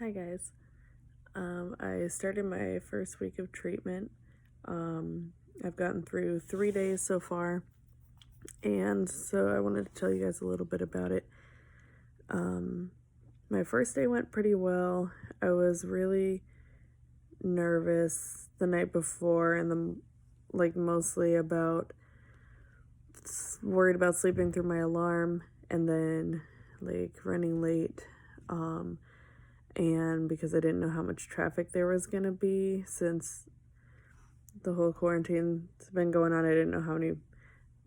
Hi guys. I started my first week of treatment. I've gotten through 3 days so far, and so I wanted to tell you guys a little bit about it. My first day went pretty well. I was really nervous the night before, and mostly worried about sleeping through my alarm, and then running late. And because I didn't know how much traffic there was going to be since the whole quarantine's been going on, I didn't know how many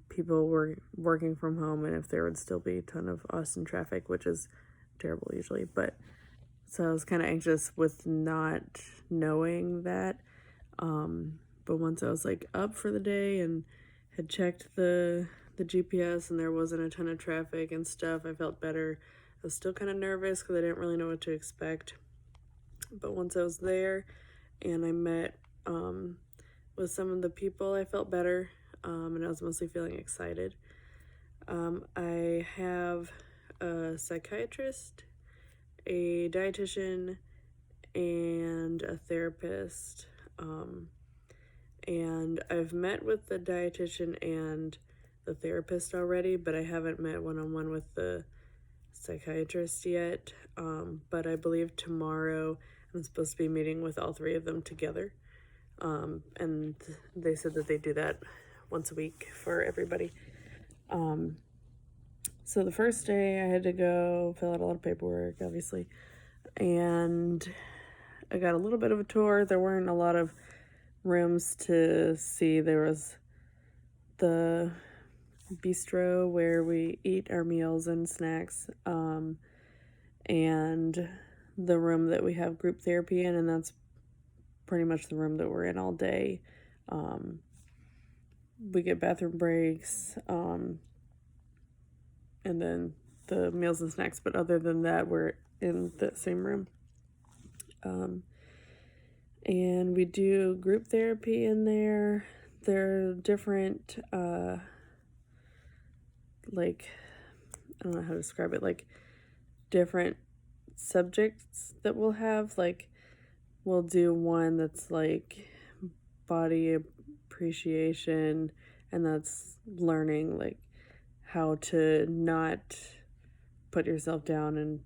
people were working from home and if there would still be a ton of us in traffic, which is terrible usually. But so I was kind of anxious with not knowing that. But once I was up for the day and had checked the GPS and there wasn't a ton of traffic and stuff, I felt better. I was still kind of nervous because I didn't really know what to expect. But once I was there and I met with some of the people, I felt better, and I was mostly feeling excited. I have a psychiatrist, a dietitian, and a therapist. And I've met with the dietitian and the therapist already, but I haven't met one-on-one with the psychiatrist yet. But I believe tomorrow I'm supposed to be meeting with all three of them together. And they said that they do that once a week for everybody. So the first day I had to go fill out a lot of paperwork, obviously, and I got a little bit of a tour. There weren't a lot of rooms to see. There was the bistro where we eat our meals and snacks, and the room that we have group therapy in, and that's pretty much the room that we're in all day. We get bathroom breaks, and then the meals and snacks, but other than that, we're in the same room. And we do group therapy in there. There are different, I don't know how to describe it, different subjects that we'll have. We'll do one that's body appreciation, and that's learning how to not put yourself down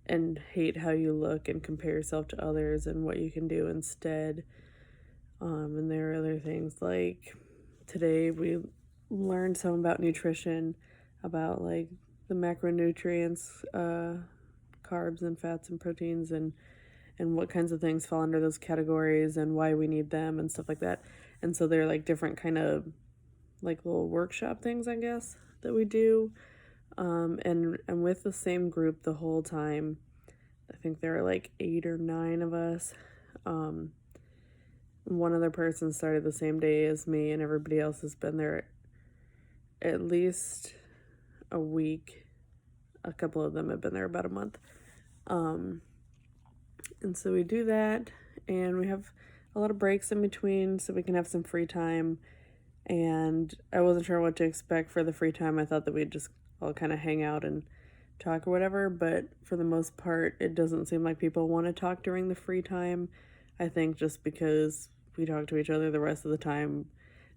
and hate how you look and compare yourself to others and what you can do instead. And there are other things today we learned some about nutrition, about the macronutrients, carbs and fats and proteins, and what kinds of things fall under those categories and why we need them and stuff like that. And so they're different kind of little workshop things, I guess, that we do. And I'm with the same group the whole time. I think there are 8 or 9 of us. One other person started the same day as me, and everybody else has been there at least a week. A couple of them have been there about a month. And so we do that, and we have a lot of breaks in between so we can have some free time. And I wasn't sure what to expect for the free time. I thought that we'd just all kind of hang out and talk or whatever, but for the most part, it doesn't seem like people want to talk during the free time. I think just because we talk to each other the rest of the time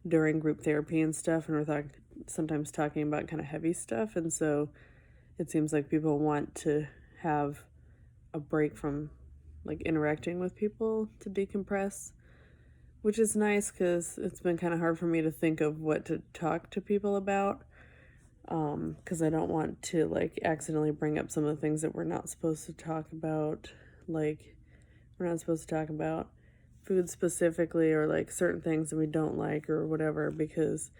during group therapy and stuff, and we're sometimes talking about kind of heavy stuff, and so it seems like people want to have a break from interacting with people to decompress, which is nice because it's been kind of hard for me to think of what to talk to people about, because I don't want to accidentally bring up some of the things that we're not supposed to talk about. We're not supposed to talk about food specifically, or certain things that we don't like or whatever, because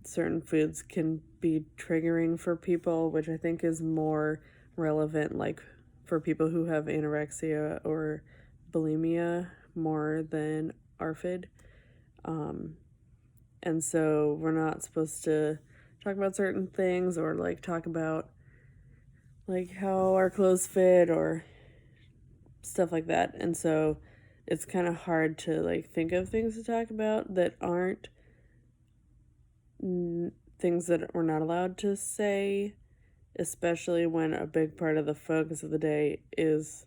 certain foods can be triggering for people, which I think is more relevant for people who have anorexia or bulimia more than ARFID. And so we're not supposed to talk about certain things, or talk about how our clothes fit or stuff like that. And so it's kind of hard to think of things to talk about that aren't things that we're not allowed to say, especially when a big part of the focus of the day is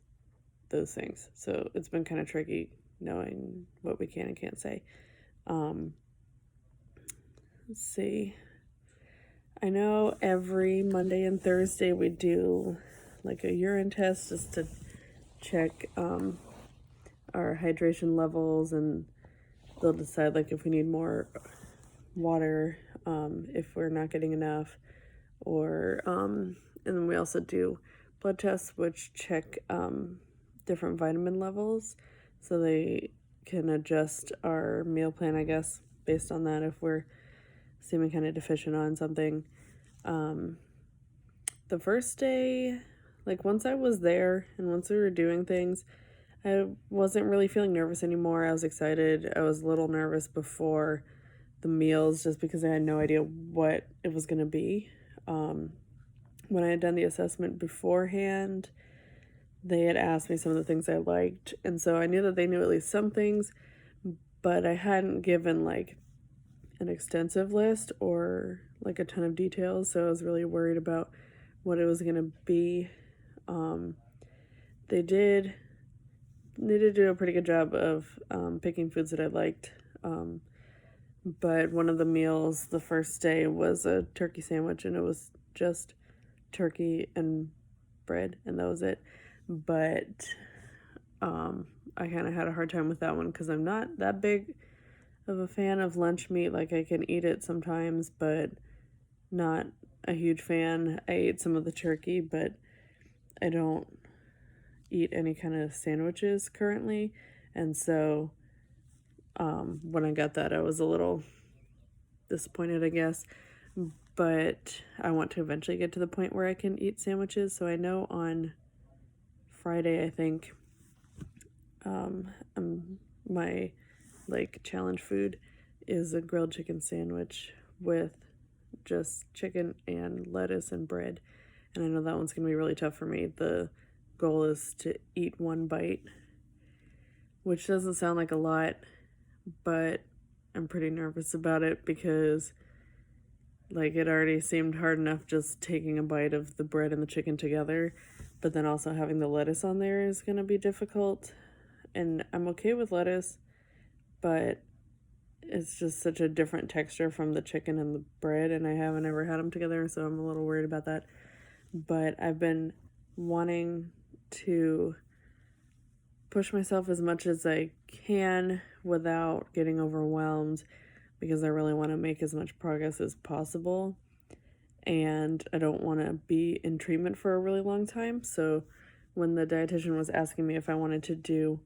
those things. So it's been kind of tricky knowing what we can and can't say. Let's see. I know every Monday and Thursday we do like a urine test just to check our hydration levels, and they'll decide like if we need more water, if we're not getting enough, or and then we also do blood tests which check different vitamin levels, so they can adjust our meal plan, I guess, based on that if we're seeming kind of deficient on something. The first day, like once I was there and once we were doing things, I wasn't really feeling nervous anymore. I was excited. I was a little nervous before the meals just because I had no idea what it was going to be. When I had done the assessment beforehand, they had asked me some of the things I liked, and so I knew that they knew at least some things, but I hadn't given like an extensive list or like a ton of details, so I was really worried about what it was going to be. They did do a pretty good job of picking foods that I liked, but one of the meals the first day was a turkey sandwich, and it was just turkey and bread, and that was it. But I kind of had a hard time with that one because I'm not that big of a fan of lunch meat. Like, I can eat it sometimes, but not a huge fan. I ate some of the turkey, but I don't eat any kind of sandwiches currently, and so when I got that, I was a little disappointed, I guess, but I want to eventually get to the point where I can eat sandwiches. So I know on Friday, I think, my like challenge food is a grilled chicken sandwich with just chicken and lettuce and bread, and I know that one's gonna be really tough for me. The goal is to eat one bite, which doesn't sound like a lot, but I'm pretty nervous about it because like it already seemed hard enough just taking a bite of the bread and the chicken together, but then also having the lettuce on there is gonna be difficult. And I'm okay with lettuce, but it's just such a different texture from the chicken and the bread, and I haven't ever had them together, so I'm a little worried about that. But I've been wanting to push myself as much as I can without getting overwhelmed because I really want to make as much progress as possible, and I don't want to be in treatment for a really long time. So when the dietitian was asking me if I wanted to do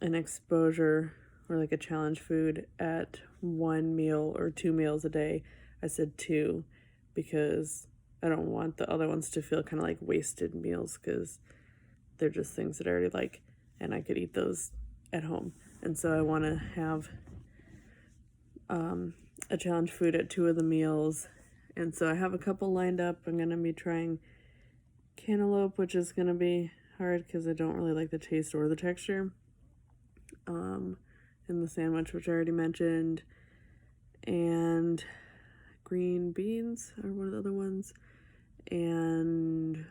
an exposure or like a challenge food at one meal or 2 meals a day, I said 2 because I don't want the other ones to feel kind of like wasted meals because they're just things that I already like and I could eat those at home. And so I want to have a challenge food at 2 of the meals. And so I have a couple lined up. I'm going to be trying cantaloupe, which is going to be hard because I don't really like the taste or the texture. In the sandwich, which I already mentioned, and green beans are one of the other ones, and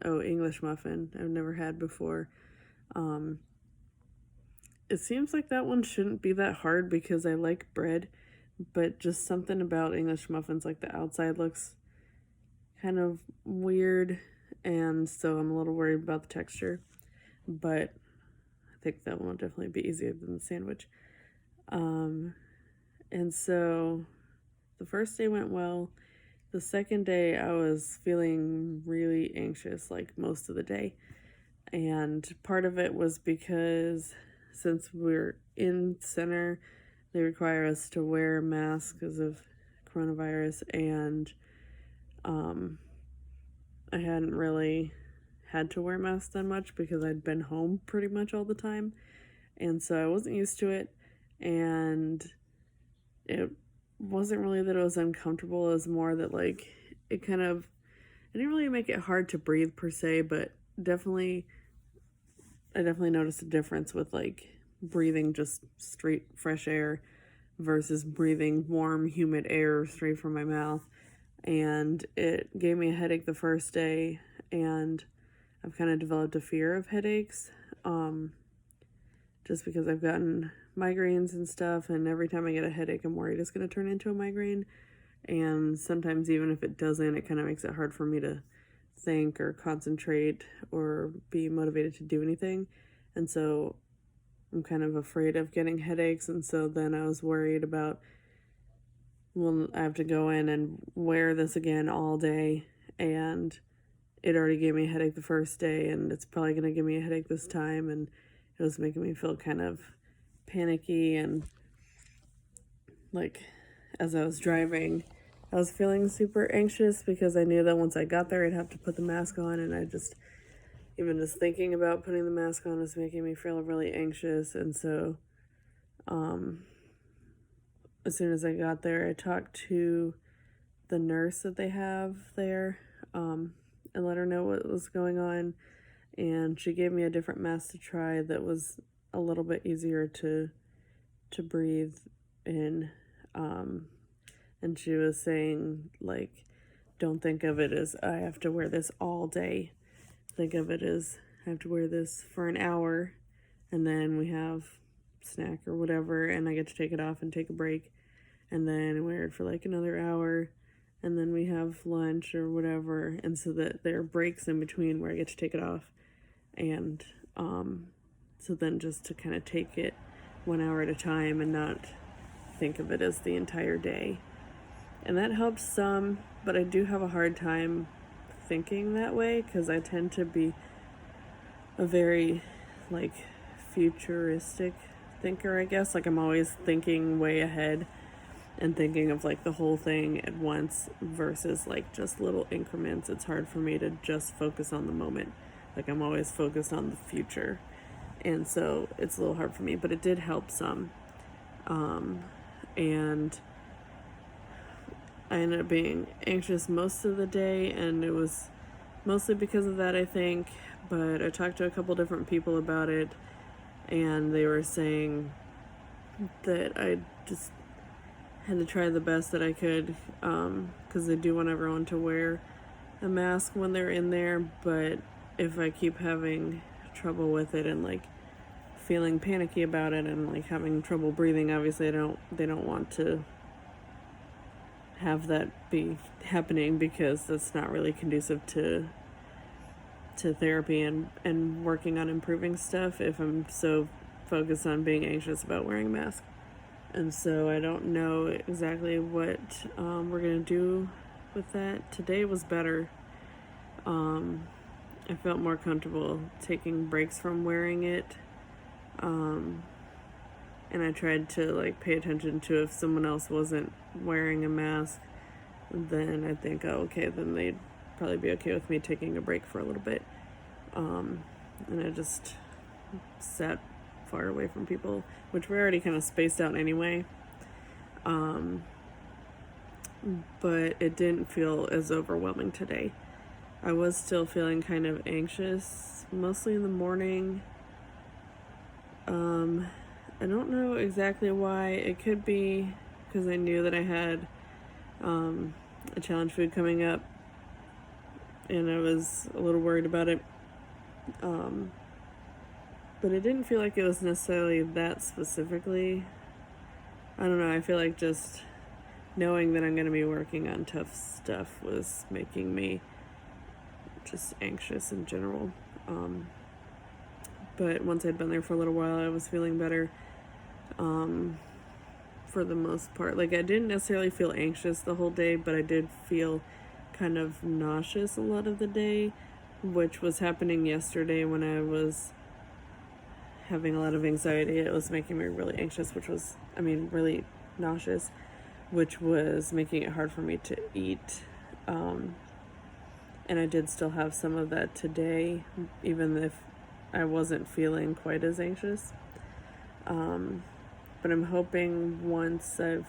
English muffin I've never had before. It seems like that one shouldn't be that hard because I like bread, but just something about English muffins, like the outside looks kind of weird, and so I'm a little worried about the texture, but I think that one will definitely be easier than the sandwich. And so the first day went well. The second day I was feeling really anxious like most of the day. And part of it was because since we're in center, they require us to wear masks because of coronavirus, and I hadn't really had to wear masks that much because I'd been home pretty much all the time, and so I wasn't used to it, and it wasn't really that it was uncomfortable. It was more that like it didn't really make it hard to breathe per se, but I definitely noticed a difference with like breathing just straight fresh air versus breathing warm humid air straight from my mouth. And it gave me a headache the first day, and I've kind of developed a fear of headaches, just because I've gotten migraines and stuff, and every time I get a headache, I'm worried it's going to turn into a migraine. And sometimes even if it doesn't, it kind of makes it hard for me to think or concentrate or be motivated to do anything. And so I'm kind of afraid of getting headaches. And so then I was worried about, well, I have to go in and wear this again all day, and it already gave me a headache the first day, and it's probably going to give me a headache this time. And it was making me feel kind of panicky, and like as I was driving, I was feeling super anxious because I knew that once I got there, I'd have to put the mask on, and even just thinking about putting the mask on was making me feel really anxious. And so, as soon as I got there, I talked to the nurse that they have there, and let her know what was going on, and she gave me a different mask to try that was a little bit easier to breathe in. And she was saying, like, don't think of it as I have to wear this all day. Think of it as I have to wear this for an hour, and then we have snack or whatever, and I get to take it off and take a break, and then wear it for like another hour, and then we have lunch or whatever, and so that there are breaks in between where I get to take it off. And so then just to kind of take it 1 hour at a time and not think of it as the entire day. And that helps some, but I do have a hard time thinking that way because I tend to be a very like futuristic thinker, I guess. Like I'm always thinking way ahead and thinking of like the whole thing at once versus like just little increments. It's hard for me to just focus on the moment. Like I'm always focused on the future. And so it's a little hard for me, but it did help some. And I ended up being anxious most of the day, and it was mostly because of that, I think. But I talked to a couple different people about it, and they were saying that I just had to try the best that I could, because they do want everyone to wear a mask when they're in there. But if I keep having trouble with it and like feeling panicky about it and like having trouble breathing, obviously they don't want to have that be happening, because that's not really conducive to therapy and working on improving stuff if I'm so focused on being anxious about wearing a mask. And so I don't know exactly what we're gonna do with that. Today was better. I felt more comfortable taking breaks from wearing it, and I tried to like pay attention to if someone else wasn't wearing a mask, then I think, oh, okay, then they'd probably be okay with me taking a break for a little bit. And I just sat far away from people, which we're already kind of spaced out anyway. But it didn't feel as overwhelming today. I was still feeling kind of anxious, mostly in the morning. I don't know exactly why. It could be because I knew that I had a challenge food coming up, and I was a little worried about it. But it didn't feel like it was necessarily that specifically. I don't know, I feel like just knowing that I'm going to be working on tough stuff was making me just anxious in general. But once I'd been there for a little while, I was feeling better, for the most part. Like, I didn't necessarily feel anxious the whole day, but I did feel kind of nauseous a lot of the day, which was happening yesterday when I was having a lot of anxiety. It was making me really anxious, really nauseous, which was making it hard for me to eat. And I did still have some of that today, even if I wasn't feeling quite as anxious. But I'm hoping once I've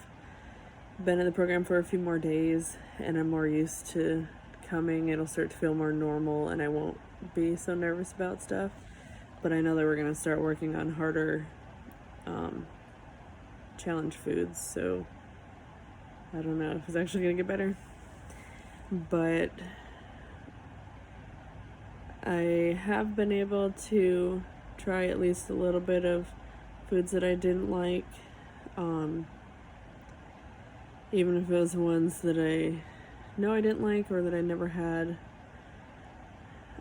been in the program for a few more days and I'm more used to coming, it'll start to feel more normal and I won't be so nervous about stuff. But I know that we're going to start working on harder challenge foods, so I don't know if it's actually going to get better. But I have been able to try at least a little bit of foods that I didn't like, even if it was ones that I know I didn't like or that I never had.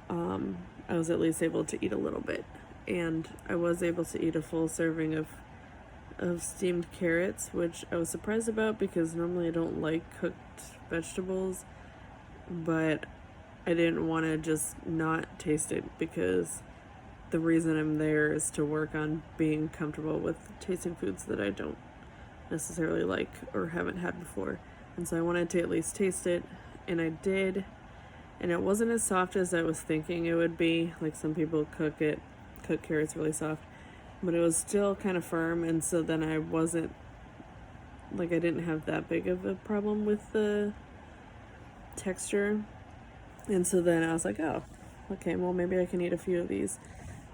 I was at least able to eat a little bit, and I was able to eat a full serving of steamed carrots, which I was surprised about because normally I don't like cooked vegetables, but I didn't want to just not taste it because the reason I'm there is to work on being comfortable with tasting foods that I don't necessarily like or haven't had before. And so I wanted to at least taste it, and I did. And it wasn't as soft as I was thinking it would be. Like, some people cook carrots really soft, but it was still kind of firm. And so then I wasn't, like, I didn't have that big of a problem with the texture. And so then I was like, oh, okay, well, maybe I can eat a few of these.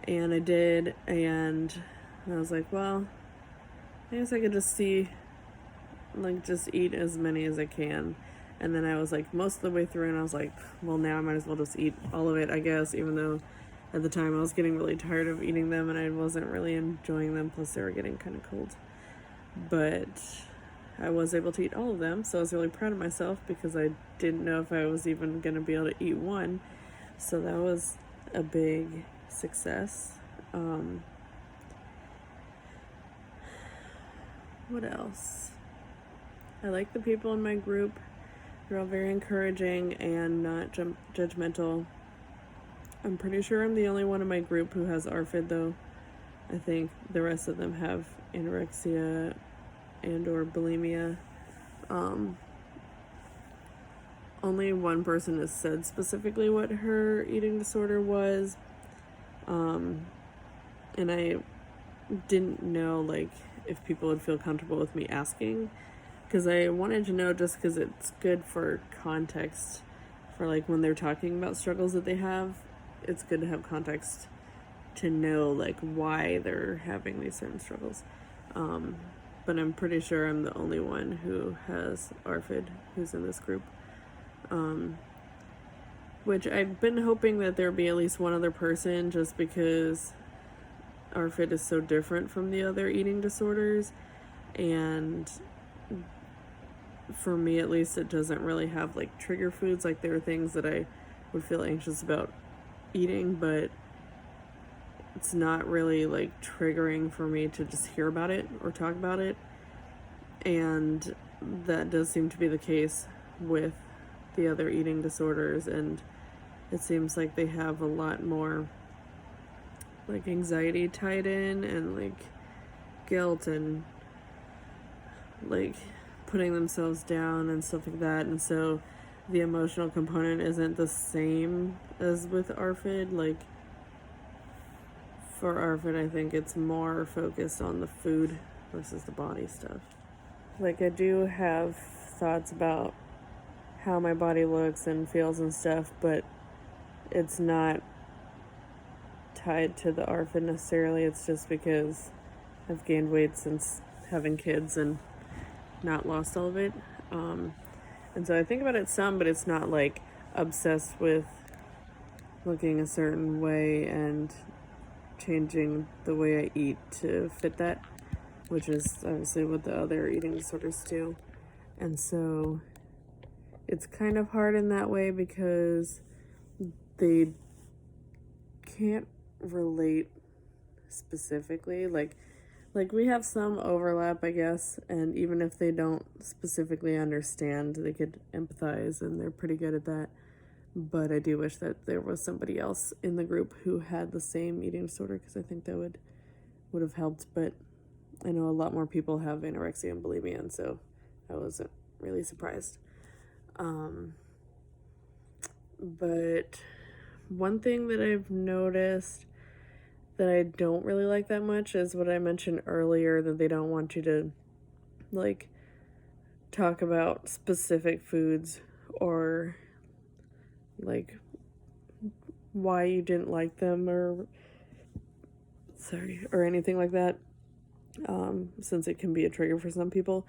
And I did, and I was like, well, I guess I could just just eat as many as I can. And then I was like most of the way through, and I was like, well, now I might as well just eat all of it, I guess, even though at the time I was getting really tired of eating them and I wasn't really enjoying them, plus they were getting kind of cold. But I was able to eat all of them, so I was really proud of myself because I didn't know if I was even going to be able to eat one. So that was a big success. What else? I like the people in my group. They're all very encouraging and not judgmental. I'm pretty sure I'm the only one in my group who has ARFID, though. I think the rest of them have anorexia and or bulimia. Only one person has said specifically what her eating disorder was. And I didn't know, like, if people would feel comfortable with me asking, because I wanted to know, just because it's good for context for, like, when they're talking about struggles that they have. It's good to have context to know, like, why they're having these certain struggles. But I'm pretty sure I'm the only one who has ARFID who's in this group. Which I've been hoping that there'd be at least one other person, just because ARFID is so different from the other eating disorders, and for me at least, it doesn't really have, like, trigger foods. Like, there are things that I would feel anxious about eating, but it's not really, like, triggering for me to just hear about it or talk about it. And that does seem to be the case with the other eating disorders, and it seems like they have a lot more, like, anxiety tied in, and, like, guilt, and, like, putting themselves down and stuff like that. And so the emotional component isn't the same as with ARFID. Like, for ARFID, I think it's more focused on the food versus the body stuff. Like, I do have thoughts about how my body looks and feels and stuff, but it's not tied to the ARFID necessarily. It's just because I've gained weight since having kids and not lost all of it. And so I think about it some, but it's not, like, obsessed with looking a certain way and changing the way I eat to fit that, which is obviously what the other eating disorders do. And so it's kind of hard in that way because they can't relate specifically. Like we have some overlap, I guess, and even if they don't specifically understand, they could empathize, and they're pretty good at that. But I do wish that there was somebody else in the group who had the same eating disorder, because I think that would have helped. But I know a lot more people have anorexia and bulimia, and so I wasn't really surprised. But one thing that I've noticed that I don't really like that much is what I mentioned earlier, that they don't want you to, like, talk about specific foods or, like, why you didn't like them or anything like that, since it can be a trigger for some people,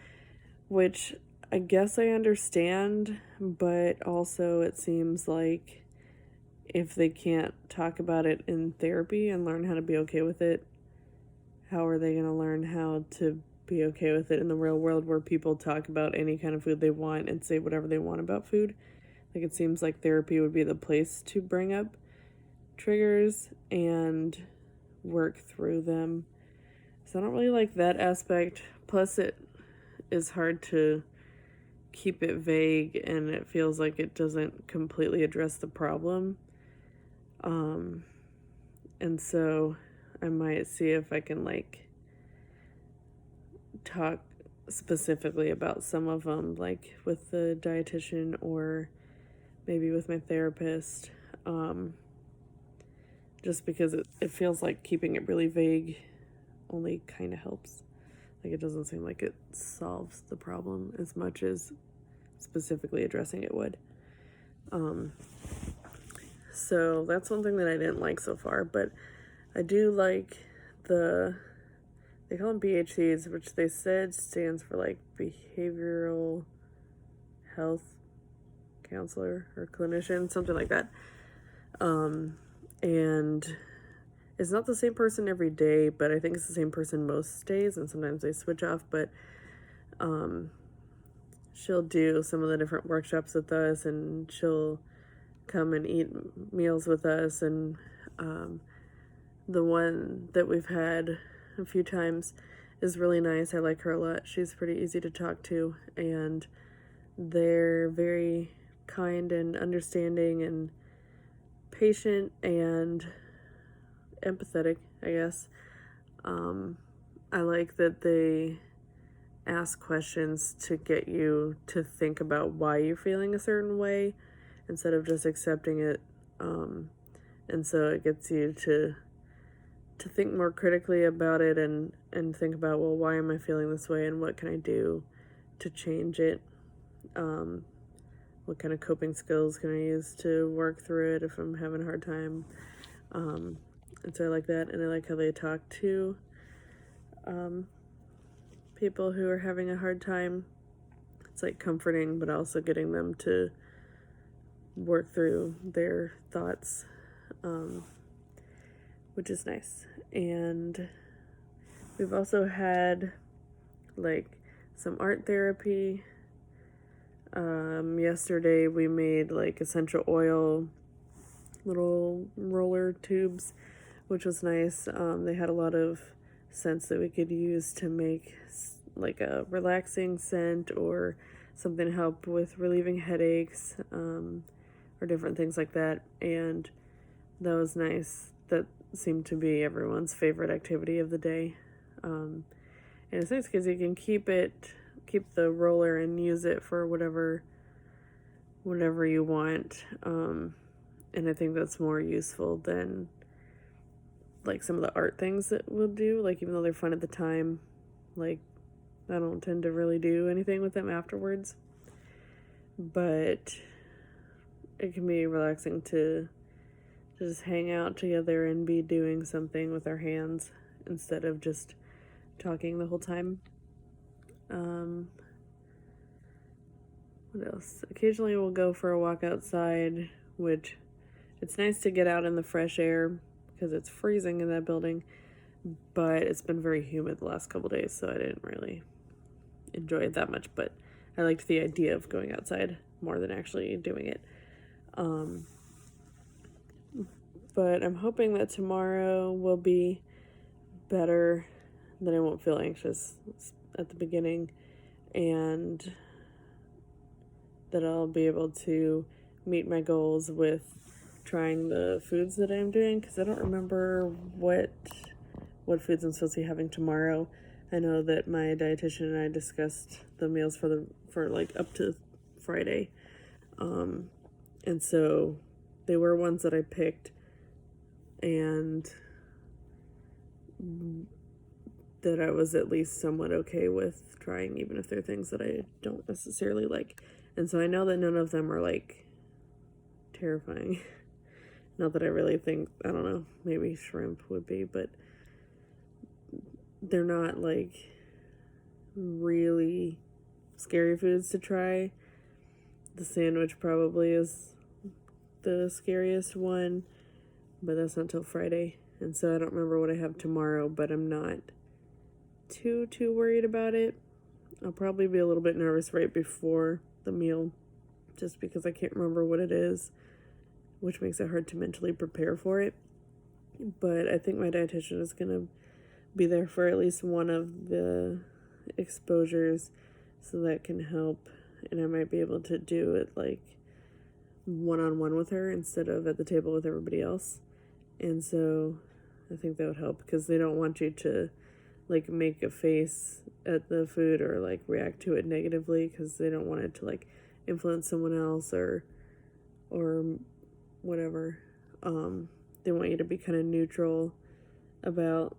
which I guess I understand, but also it seems like if they can't talk about it in therapy and learn how to be okay with it, how are they going to learn how to be okay with it in the real world where people talk about any kind of food they want and say whatever they want about food? Like, it seems like therapy would be the place to bring up triggers and work through them. So I don't really like that aspect. Plus, it is hard to keep it vague, and it feels like it doesn't completely address the problem. And so I might see if I can like talk specifically about some of them, like with the dietitian or maybe with my therapist, just because it feels like keeping it really vague only kind of helps. Like, it doesn't seem like it solves the problem as much as specifically addressing it would. So that's one thing that I didn't like so far, but I do like they call them BHCs, which they said stands for like behavioral health counselor or clinician, something like that. And it's not the same person every day, but I think it's the same person most days, and sometimes they switch off, but she'll do some of the different workshops with us, and she'll come and eat meals with us, and the one that we've had a few times is really nice. I like her a lot. She's pretty easy to talk to, and they're very kind and understanding and patient and empathetic, I guess. I like that they ask questions to get you to think about why you're feeling a certain way instead of just accepting it. And so it gets you to think more critically about it and think about, well, why am I feeling this way and what can I do to change it? What kind of coping skills can I use to work through it if I'm having a hard time? And so I like that, and I like how they talk to people who are having a hard time. It's like comforting, but also getting them to work through their thoughts, which is nice. And we've also had like some art therapy. Yesterday we made like essential oil little roller tubes, which was nice. They had a lot of scents that we could use to make like a relaxing scent or something to help with relieving headaches, or different things like that. And that was nice. That seemed to be everyone's favorite activity of the day. And it's nice because you can keep the roller and use it for whatever you want. And I think that's more useful than like some of the art things that we'll do. Like, even though they're fun at the time, like, I don't tend to really do anything with them afterwards. But it can be relaxing to just hang out together and be doing something with our hands instead of just talking the whole time. What else? Occasionally we'll go for a walk outside, which it's nice to get out in the fresh air because it's freezing in that building, but it's been very humid the last couple days, so I didn't really enjoy it that much, but I liked the idea of going outside more than actually doing it. But I'm hoping that tomorrow will be better, that I won't feel anxious at the beginning, and that I'll be able to meet my goals with trying the foods that I'm doing, because I don't remember what foods I'm supposed to be having tomorrow. I know that my dietitian and I discussed the meals for like up to Friday, and so they were ones that I picked and that I was at least somewhat okay with trying, even if they're things that I don't necessarily like. And so I know that none of them are like terrifying. Not that I really think, I don't know, maybe shrimp would be, but they're not like really scary foods to try. The sandwich probably is the scariest one, but that's not till Friday. And so I don't remember what I have tomorrow, but I'm not too worried about it. I'll probably be a little bit nervous right before the meal, just because I can't remember what it is, which makes it hard to mentally prepare for it. But I think my dietitian is going to be there for at least one of the exposures, so that can help. And I might be able to do it like one-on-one with her instead of at the table with everybody else. And so I think that would help, because they don't want you to like make a face at the food or like react to it negatively, because they don't want it to like influence someone else or whatever. They want you to be kind of neutral about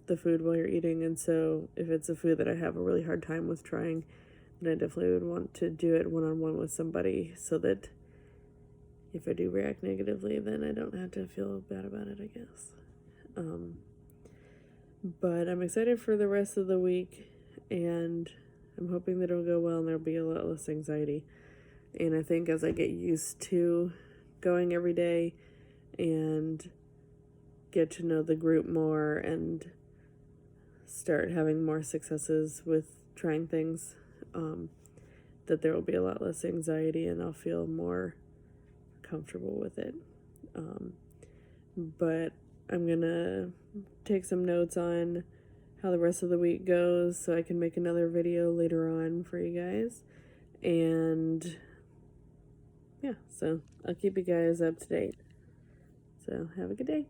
the food while you're eating. And so if it's a food that I have a really hard time with trying, then I definitely would want to do it one-on-one with somebody, so that if I do react negatively, then I don't have to feel bad about it, I guess. But I'm excited for the rest of the week, and I'm hoping that it'll go well and there'll be a lot less anxiety. And I think as I get used to going every day and get to know the group more and start having more successes with trying things, that there will be a lot less anxiety and I'll feel more comfortable with it. But I'm gonna take some notes on how the rest of the week goes so I can make another video later on for you guys. And yeah, so I'll keep you guys up to date. So have a good day.